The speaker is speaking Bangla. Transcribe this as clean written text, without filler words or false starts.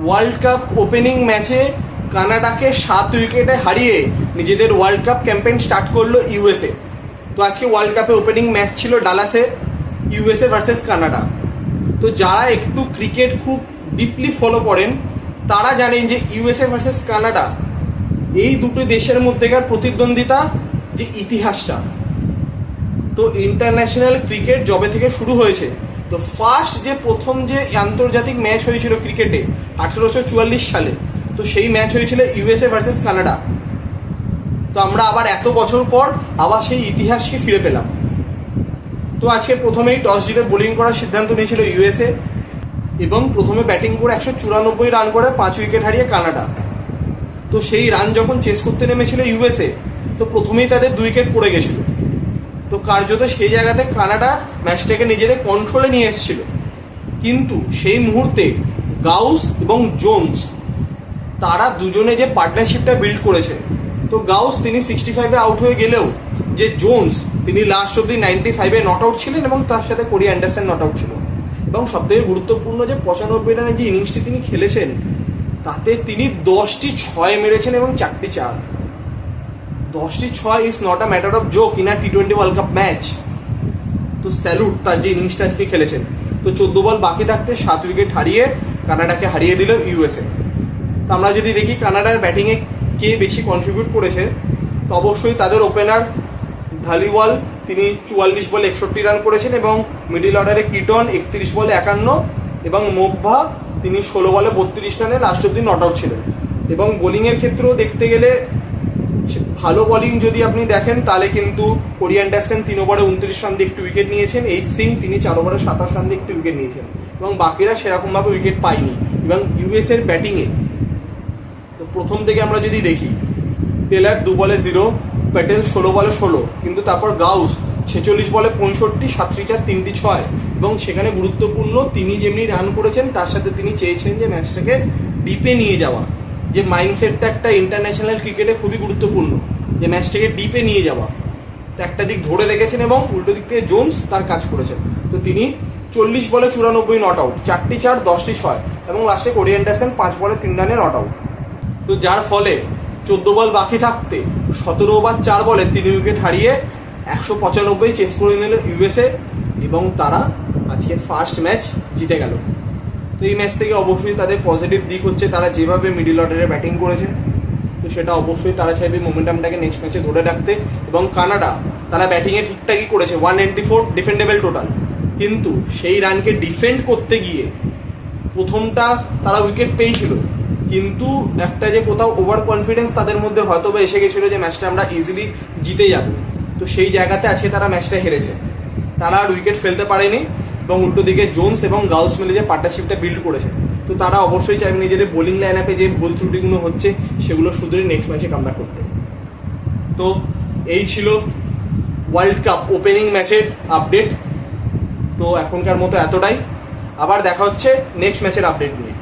ওয়ার্ল্ড কাপ ওপেনিং ম্যাচে কানাডাকে 7 উইকেটে হারিয়ে নিজেদের ওয়ার্ল্ড কাপ ক্যাম্পেইন স্টার্ট করলো ইউএসএ। তো আজকে ওয়ার্ল্ড কাপে ওপেনিং ম্যাচ ছিল ডালাসে, ইউএসএ ভার্সেস কানাডা। তো যারা একটু ক্রিকেট খুব ডিপলি ফলো করেন তারা জানেন যে ইউএসএ ভার্সেস কানাডা এই দুটো দেশের মধ্যেকার প্রতিদ্বন্দ্বিতা যে ইতিহাসটা, তো ইন্টারন্যাশনাল ক্রিকেট যবে থেকে শুরু হয়েছে, তো ফার্স্ট যে প্রথম যে আন্তর্জাতিক ম্যাচ হয়েছিল ক্রিকেটে 1844 সালে, তো সেই ম্যাচ হয়েছিল ইউএসএ ভার্সেস কানাডা। তো আমরা আবার এত বছর পর আবার সেই ইতিহাসকে ফিরে পেলাম। তো আজকে প্রথমেই টস জিতে বোলিং করার সিদ্ধান্ত নিয়েছিল ইউএসএ এবং প্রথমে ব্যাটিং করে 194 রান করে 5 উইকেট হারিয়ে কানাডা। তো সেই রান যখন চেস করতে নেমেছিল ইউএসএ, তো প্রথমেই তাদের 2 উইকেট পড়ে গেছিল। তো কার্যত সেই জায়গাতে কানাডা ম্যাচটাকে নিজেদের কন্ট্রোলে নিয়ে এসেছিল, কিন্তু সেই মুহূর্তে গাউস এবং জোন্স তারা দুজনে যে পার্টনারশিপটা বিল্ড করেছে, তো গাউস তিনি 65-এ আউট হয়ে গেলেও যে জোন্স তিনি লাস্ট অব্দি 95-এ নট আউট ছিলেন এবং তার সাথে কোরি অ্যান্ডারসন নট আউট ছিল। এবং সবথেকে গুরুত্বপূর্ণ যে 95 রানের যে ইনিংসটি তিনি খেলেছেন তাতে তিনি 10টি 6 মেরেছেন এবং 4টি 4। 10টি 6 is not a matter of joke in a T20 world cup match. তো স্যালুট তার যে ইনিংসটা আজকে খেলেছেন। তো 14 বল বাকি থাকতে 7 উইকেট হারিয়ে কানাডাকে হারিয়ে দিল ইউএসএ। তো আমরা যদি দেখি কানাডার ব্যাটিংয়ে কে বেশি কন্ট্রিবিউট করেছে, তো অবশ্যই তাদের ওপেনার ধালিওয়াল তিনি 44 বলে 61 রান করেছেন এবং মিডল অর্ডারে কিটন 31 বলে 51 এবং মোকভা তিনি 16 বলে 32 রানে লাস্ট অব্দি নট আউট ছিলেন। এবং বোলিংয়ের ক্ষেত্রেও দেখতে গেলে ভালো বোলিং যদি আপনি দেখেন তাহলে কিন্তু কোরি অ্যান্ডারসন 3 ওভারে 29 রান দিয়ে একটি উইকেট নিয়েছেন, এইচ সিং তিনি 4 ওভারে 27 রান দিয়ে একটি উইকেট নিয়েছেন এবং বাকিরা সেরকমভাবে উইকেট পায়নি। এবং ইউএসএর ব্যাটিংয়ে তো প্রথম থেকে আমরা যদি দেখি, টেলার 2 বলে 0, প্যাটেল 16 বলে 16, কিন্তু তারপর গাউস 46 বলে 65, 7-4 3টি 6 এবং সেখানে গুরুত্বপূর্ণ তিনি যেমনি রান করেছেন তার সাথে তিনি চেয়েছেন যে ম্যাচটাকে ডিপে নিয়ে যাওয়া, যে মাইন্ডসেটটা একটা ইন্টারন্যাশনাল ক্রিকেটে খুবই গুরুত্বপূর্ণ, যে ম্যাচটাকে ডিপে নিয়ে যাওয়া। তো একটা দিক ধরে রেখেছেন এবং উল্টো দিক থেকে জোন্স তার কাজ করেছেন। তো তিনি 40 বলে 94 নট আউট, 4টি 4, 10টি 6 এবং লাস্টে কোরি অ্যান্ডারসন 5 বলে 3 রানে নট আউট। তো যার ফলে 14 বল বাকি থাকতে 17 ওভার 4 বলে 3 উইকেট হারিয়ে 195 চেস করে নিল ইউএসএ এবং তারা আজকে ফার্স্ট ম্যাচ জিতে গেল। তো এই ম্যাচ থেকে অবশ্যই তাদের পজিটিভ দিক হচ্ছে তারা যেভাবে মিডল অর্ডারে ব্যাটিং করেছে, তো সেটা অবশ্যই তারা চাইবে মোমেন্টামটাকে নেক্সট ম্যাচে ধরে রাখতে। এবং কানাডা তারা ব্যাটিংয়ে ঠিকঠাকই করেছে, 194 ডিফেন্ডেবল টোটাল, কিন্তু সেই রানকে ডিফেন্ড করতে গিয়ে প্রথমটা তারা উইকেট পেয়েছিল, কিন্তু একটা যে কোথাও ওভার কনফিডেন্স তাদের মধ্যে হয়তো বা এসে গেছিলো যে ম্যাচটা আমরা ইজিলি জিতে যাব। তো সেই জায়গাতে আজকে তারা ম্যাচটা হেরেছে, তারা আর উইকেট ফেলতে পারেনি এবং উল্টো দিকে জোন্স এবং গাউস মিলে যে পার্টনারশিপটা বিল্ড করেছে, তো তারা অবশ্যই চাইবে নিজেদের বোলিং লাইন আপে যে ভুল ত্রুটিগুলো হচ্ছে সেগুলো শুধরে নেক্সট ম্যাচে কামব্যাক করতে। তো এই ছিল ওয়ার্ল্ড কাপ ওপেনিং ম্যাচের আপডেট। তো এখনকার মতো এতটাই, আবার দেখা হচ্ছে নেক্সট ম্যাচের আপডেট নিয়ে।